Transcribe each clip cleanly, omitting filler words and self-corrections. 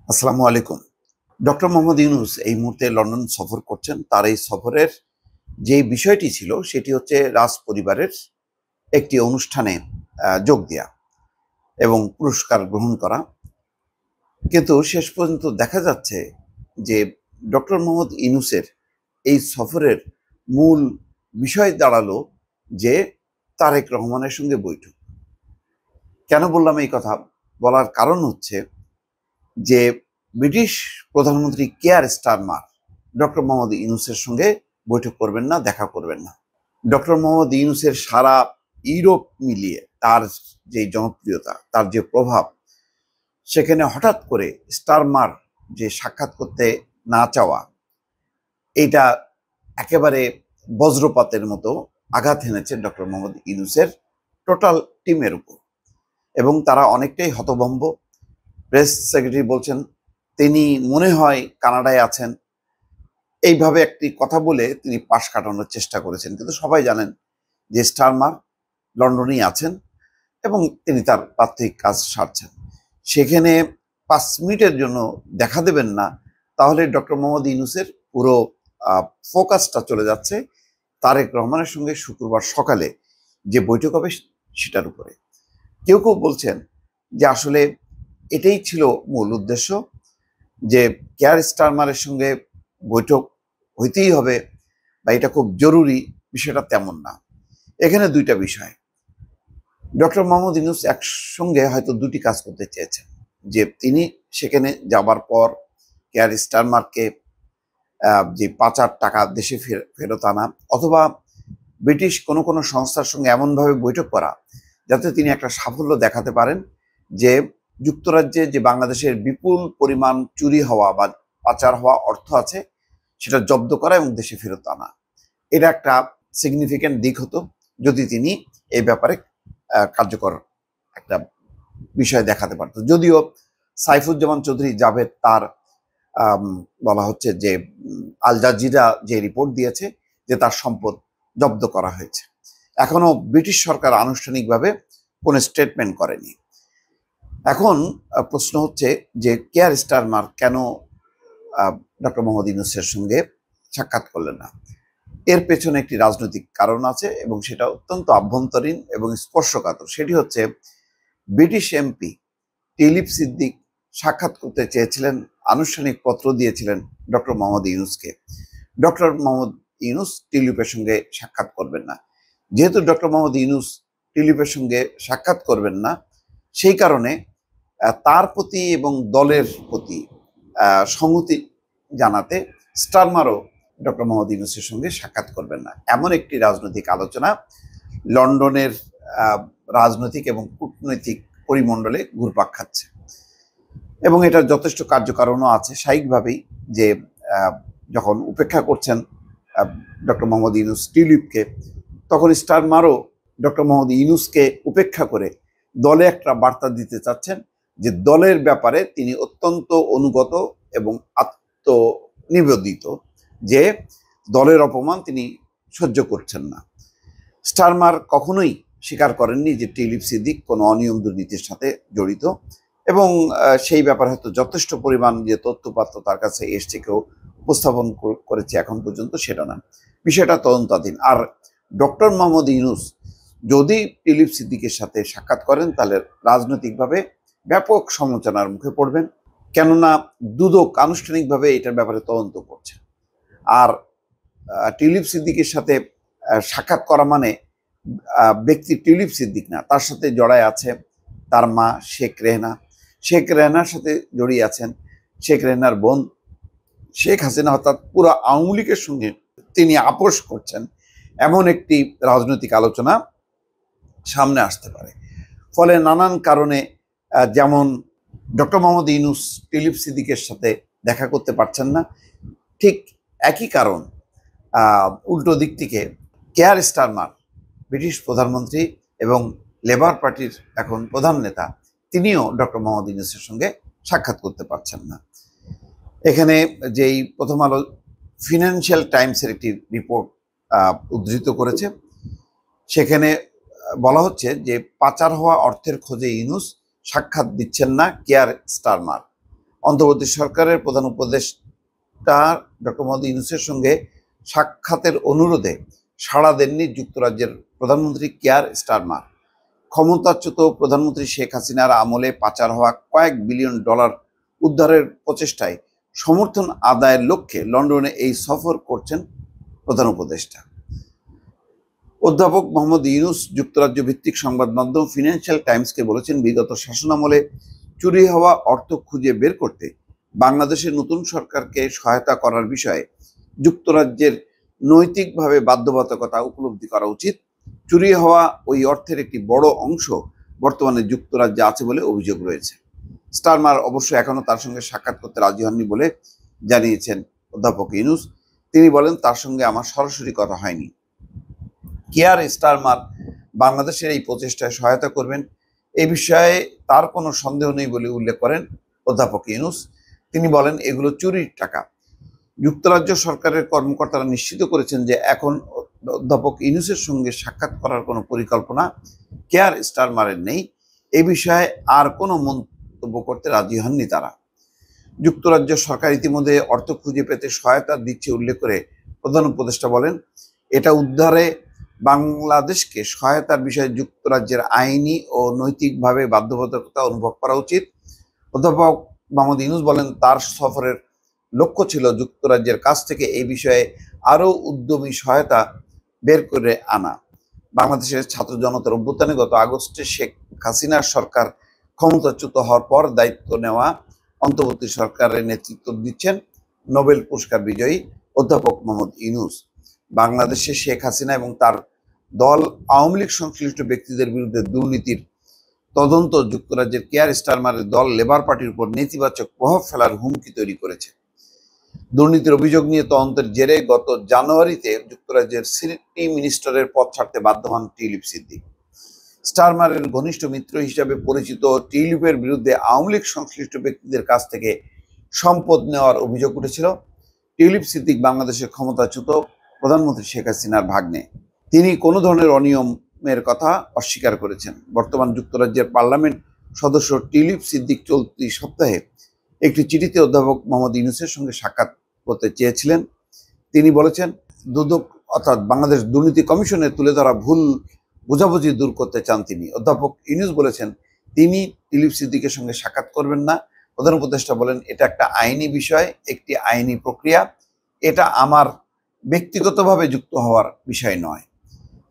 আসসালামু আলাইকুম। ডক্টর মোহাম্মদ ইউনূস এই মুহূর্তে লন্ডন সফর করছেন। তার এই সফরের যে বিষয়টি ছিল সেটি হচ্ছে রাজ পরিবারের একটি অনুষ্ঠানে যোগ দেয়া এবং পুরস্কার গ্রহণ করা। কিন্তু শেষ পর্যন্ত দেখা যাচ্ছে যে ডক্টর মোহাম্মদ ইউনূসের এই সফরের মূল বিষয় দাঁড়ালো যে তারেক রহমানের সঙ্গে বৈঠক। কেন বললাম এই কথা? বলার কারণ হচ্ছে যে ব্রিটিশ প্রধানমন্ত্রী কেয়ার স্টারমার ডক্টর মোহাম্মদ ইউনূসের সঙ্গে বৈঠক করবেন না, দেখা করবেন না। ডক্টর মোহাম্মদ ইউনূসের সারা ইউরোপ মিলিয়ে তার যে জনপ্রিয়তা, তার যে প্রভাব, সেখানে হঠাৎ করে স্টারমার যে সাক্ষাৎ করতে না চাওয়া, এটা একেবারে বজ্রপাতের মতো আঘাত হেনেছে ডক্টর মোহাম্মদ ইউনূসের টোটাল টিমের উপর এবং তারা অনেকটাই হতভম্ব। প্রেস সেক্রেটারি বলছেন তিনি মনে হয় কানাডায় আছেন, এইভাবে একটি কথা বলে তিনি পাশ কাটানোর চেষ্টা করেছেন। কিন্তু সবাই জানেন যে স্টারমার লন্ডনেই আছেন এবং তিনি তার প্রাত্যহিক কাজ সারছেন। সেখানে 5 মিনিটের জন্য দেখা দেবেন না, তাহলে ডক্টর মোহাম্মদ ইউনূসের পুরো ফোকাসটা চলে যাচ্ছে তারেক রহমানের সঙ্গে শুক্রবার সকালে যে বৈঠক হবে সেটার উপরে। কেউ কেউ বলছেন যে আসলে এটাই ছিল মূল উদ্দেশ্য, যে কেয়ার স্টারমারের সঙ্গে বৈঠক হইতেই হবে বা এটা খুব জরুরি, বিষয়টা তেমন না। এখানে দুইটা বিষয়। ডক্টর মোহাম্মদ ইউনূস একসঙ্গে হয়তো দুটি কাজ করতে চেয়েছেন, যে তিনি সেখানে যাবার পর কেয়ার স্টারমারকে যে পাচার টাকা দেশে ফেরত আনা, অথবা ব্রিটিশ কোনো কোনো সংস্থার সঙ্গে এমনভাবে বৈঠক করা যাতে তিনি একটা সাফল্য দেখাতে পারেন যে যুক্তরাজ্যে যে বাংলাদেশের বিপুল পরিমাণ চুরি হওয়া বা পাচার হওয়া অর্থ আছে সেটা জব্দ করা এবং দেশে ফেরত আনা। এটা একটা সিগনিফিক্যান্ট দিক হতো যদি তিনি এই ব্যাপারে কার্যকর একটা বিষয় দেখাতে পারত। যদিও সাইফুজ্জামান চৌধুরী জাভেদ তার বলা হচ্ছে যে আল জাজিরা যে রিপোর্ট দিয়েছে যে তার সম্পদ জব্দ করা হয়েছে, এখনো ব্রিটিশ সরকার আনুষ্ঠানিকভাবে কোনো স্টেটমেন্ট করেনি। এখন প্রশ্ন হচ্ছে যে কেয়ার স্টারমার কেন ডক্টর মোহাম্মদ ইউনূসের সঙ্গে সাক্ষাৎ করলেন না? এর পেছনে একটি রাজনৈতিক কারণ আছে এবং সেটা অত্যন্ত আভ্যন্তরীণ এবং স্পর্শকাতর। সেটি হচ্ছে ব্রিটিশ এমপি টিউলিপ সিদ্দিক সাক্ষাৎ করতে চেয়েছিলেন, আনুষ্ঠানিক পত্র দিয়েছিলেন ডক্টর মোহাম্মদ ইউনূসকে। ডক্টর মোহাম্মদ ইউনূস টিউলিপের সঙ্গে সাক্ষাৎ করবেন না। যেহেতু ডক্টর মোহাম্মদ ইউনূস টিউলিপের সঙ্গে সাক্ষাৎ করবেন না, সেই কারণে তার প্রতি এবং দলের প্রতি সংহতি জানাতে স্টারমারও ডক্টর মোহাম্মদ ইউনূসের সঙ্গে সাক্ষাৎ করবেন না, এমন একটি রাজনৈতিক আলোচনা লন্ডনের রাজনৈতিক এবং কূটনৈতিক পরিমণ্ডলে ঘুরপাক খাচ্ছে এবং এটার যথেষ্ট কার্যকারণও আছে। স্বাভাবিকভাবেই যে যখন উপেক্ষা করছেন ডক্টর মোহাম্মদ ইউনূস টিউলিপকে, তখন স্টারমারও ডক্টর মোহাম্মদ ইউনূসকে উপেক্ষা করে দলে একটা বার্তা দিতে চাচ্ছেন যে দলের ব্যাপারে তিনি অত্যন্ত অনুগত এবং আত্মনিবেদিত, যে দলের অপমান তিনি সহ্য করছেন না। স্টারমার কখনোই স্বীকার করেননি যে টিউলিপ সিদ্দিক কোনো অনিয়ম দুর্নীতির সাথে জড়িত এবং সেই ব্যাপারে হয়তো যথেষ্ট পরিমাণ যে তথ্যপাত্র তার কাছে এসছে, কেউ উপস্থাপন করেছে এখন পর্যন্ত, সেটা না। বিষয়টা তদন্তাধীন। আর ডক্টর মোহাম্মদ ইউনূস যদি টিউলিপ সিদ্দিকের সাথে সাক্ষাৎ করেন তাহলে রাজনৈতিকভাবে ব্যাপক সমালোচনার মুখে পড়বেন, কেননা দুদক আনুষ্ঠানিকভাবে এটার ব্যাপারে তদন্ত করছে। আর টিউলিপ সিদ্দিকের সাথে সাক্ষাৎ করা মানে ব্যক্তি টিউলিপ সিদ্দিক না, তার সাথে জড়ায় আছে তার মা শেখ রেহেনা, শেখ রেহেনার সাথে জড়িয়ে আছেন শেখ রেহেনার বোন শেখ হাসিনা, অর্থাৎ পুরো আওয়ামী লীগের সঙ্গে তিনি আপোষ করছেন, এমন একটি রাজনৈতিক আলোচনা সামনে আসতে পারে। ফলে নানান কারণে যেমন ডক্টর মোহাম্মদ ইউনূস টিউলিপ সিদ্দিকের সাথে দেখা করতে পারছেন না, ঠিক একই কারণ উল্টো দিক থেকে কেয়ার স্টারমার ব্রিটিশ প্রধানমন্ত্রী এবং লেবার পার্টির এখন প্রধান নেতা, তিনিও ডক্টর মোহাম্মদ ইউনূসের সঙ্গে সাক্ষাৎ করতে পারছেন না। এখানে যেই প্রথম আলো ফিনান্সিয়াল টাইমসের একটি রিপোর্ট উদ্ধৃত করেছে, সেখানে বলা হচ্ছে যে পাচার হওয়া অর্থের খোঁজে ইউনূস সাক্ষাৎ দিচ্ছেন না কেয়ার স্টারমার। অন্তর্বর্তী সরকারের প্রধান উপদেষ্টা ডক্টর মোহাম্মদ ইউনূসের সঙ্গে সাক্ষাতের অনুরোধে সাড়া দেননি যুক্তরাজ্যের প্রধানমন্ত্রী কিয়ার স্টারমার। ক্ষমতাচ্যুত প্রধানমন্ত্রী শেখ হাসিনার আমলে পাচার হওয়া কয়েক বিলিয়ন ডলার উদ্ধারের প্রচেষ্টায় সমর্থন আদায়ের লক্ষ্যে লন্ডনে এই সফর করছেন প্রধান উপদেষ্টা। অধ্যাপক মোহাম্মদ ইউনূস যুক্তরাজ্য ভিত্তিক সংবাদ মাধ্যম ফিনান্সিয়াল টাইমসকে বলেছেন, বিগত শাসনামলে চুরি হওয়া অর্থ খুঁজে বের করতে বাংলাদেশের নতুন সরকারকে সহায়তা করার বিষয়ে যুক্তরাজ্যের নৈতিকভাবে বাধ্যবাধকতা উপলব্ধি করা উচিত। চুরি হওয়া ওই অর্থের একটি বড় অংশ বর্তমানে যুক্তরাজ্যে আছে বলে অভিযোগ রয়েছে। স্টারমার অবশ্য এখনো তার সঙ্গে সাক্ষাৎ করতে রাজি হননি বলে জানিয়েছেন অধ্যাপক ইউনূস। তিনি বলেন, তার সঙ্গে আমার সরাসরি কথা হয়নি। কিয়ার স্টারমার বাংলাদেশের এই প্রচেষ্টায় সহায়তা করবেন এই বিষয়ে তার কোনো সন্দেহ নেই বলে উল্লেখ করেন অধ্যাপক ইউনূস। তিনি বলেন, এগুলো চুরির টাকা। যুক্তরাজ্য সরকারের কর্মকর্তারা নিশ্চিত করেছেন যে এখন অধ্যাপক ইউনূসের সঙ্গে সাক্ষাৎ করার কোনো পরিকল্পনা কিয়ার স্টারমারের নেই। এই বিষয়ে আর কোনো মন্তব্য করতে রাজি হননি তারা। যুক্তরাজ্য সরকার ইতিমধ্যে অর্থ খুঁজে পেতে সহায়তা দিচ্ছে উল্লেখ করে প্রধান উপদেষ্টা বলেন, এটা উদ্ধারে বাংলাদেশকে সহায়তার বিষয়ে যুক্তরাজ্যের আইনি ও নৈতিকভাবে বাধ্যবাধকতা অনুভব করা উচিত। অধ্যাপক মোহাম্মদ ইউনূস বলেন, তার সফরের লক্ষ্য ছিল যুক্তরাজ্যের কাছ থেকে এই বিষয়ে আরও উদ্যমী সহায়তা বের করে আনা। বাংলাদেশের ছাত্র জনতার অভ্যুত্থানে গত আগস্টে শেখ হাসিনার সরকার ক্ষমতাচ্যুত হওয়ার পর দায়িত্ব নেওয়া অন্তর্বর্তী সরকারের নেতৃত্ব দিচ্ছেন নোবেল পুরস্কার বিজয়ী অধ্যাপক মোহাম্মদ ইউনূস। বাংলাদেশে শেখ হাসিনা এবং তার দল আওয়ামী লীগ সংশ্লিষ্ট ব্যক্তিদের বিরুদ্ধে দুর্নীতির তদন্ত যুক্তরাজ্যের কিয়ার স্টারমারের দল লেবার পার্টির উপর নেতিবাচক প্রভাব ফেলার হুমকি তৈরি করেছে। দুর্নীতির অভিযোগ নিয়ে তদন্তের জেরে গত জানুয়ারিতে যুক্তরাজ্যের সিটি মিনিস্টারের পদ ছাড়তে বাধ্য হন টিউলিপ সিদ্দিক। স্টারমারের ঘনিষ্ঠ মিত্র হিসাবে পরিচিত টিউলিপের বিরুদ্ধে আওয়ামী লীগ সংশ্লিষ্ট ব্যক্তিদের কাছ থেকে সম্পদ নেওয়ার অভিযোগ উঠেছিল। টিউলিপ সিদ্দিক বাংলাদেশের ক্ষমতাচ্যুত প্রধানমন্ত্রী শেখ হাসিনার ভাগ্নে। তিনি কোনো ধরনের অনিয়মের কথা অস্বীকার করেছেন। বর্তমান যুক্তরাজ্যের পার্লামেন্ট সদস্য টিউলিপ সিদ্দিক চলতি সপ্তাহে একটি চিঠিতে অধ্যাপক মোহাম্মদ ইউনূসের সঙ্গে সাক্ষাৎ করতে চেয়েছিলেন। তিনি বলেছেন, দুদক অর্থাৎ বাংলাদেশ দুর্নীতি কমিশনে তুলে ধরা ভুল বোঝাবুঝি দূর করতে চান তিনি। অধ্যাপক ইউনূস বলেছেন, তিনি টিউলিপ সিদ্দিকের সঙ্গে সাক্ষাৎ করবেন না। প্রধান উপদেষ্টা বলেন, এটা একটা আইনি বিষয়, একটি আইনি প্রক্রিয়া। এটা আমার ব্যক্তিগতভাবে যুক্ত হওয়ার বিষয় নয়।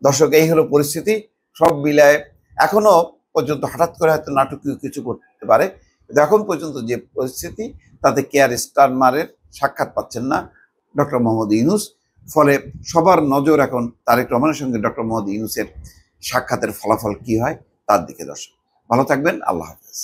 দর্শক, এই হলো পরিস্থিতি। সব মিলায় এখনো পর্যন্ত হঠাৎ করে হয়তো নাটকীয় কিছু করতে পারে, কিন্তু এখন পর্যন্ত যে পরিস্থিতি তাতে কিয়ার স্টারমারের সাক্ষাৎ পাচ্ছেন না ডক্টর মোহাম্মদ ইউনূস। ফলে সবার নজর এখন তারেক রহমানের সঙ্গে ডক্টর মোহাম্মদ ইউনূসের সাক্ষাতের ফলাফল কি হয় তার দিকে। দর্শক, ভালো থাকবেন। আল্লাহ হাফেজ।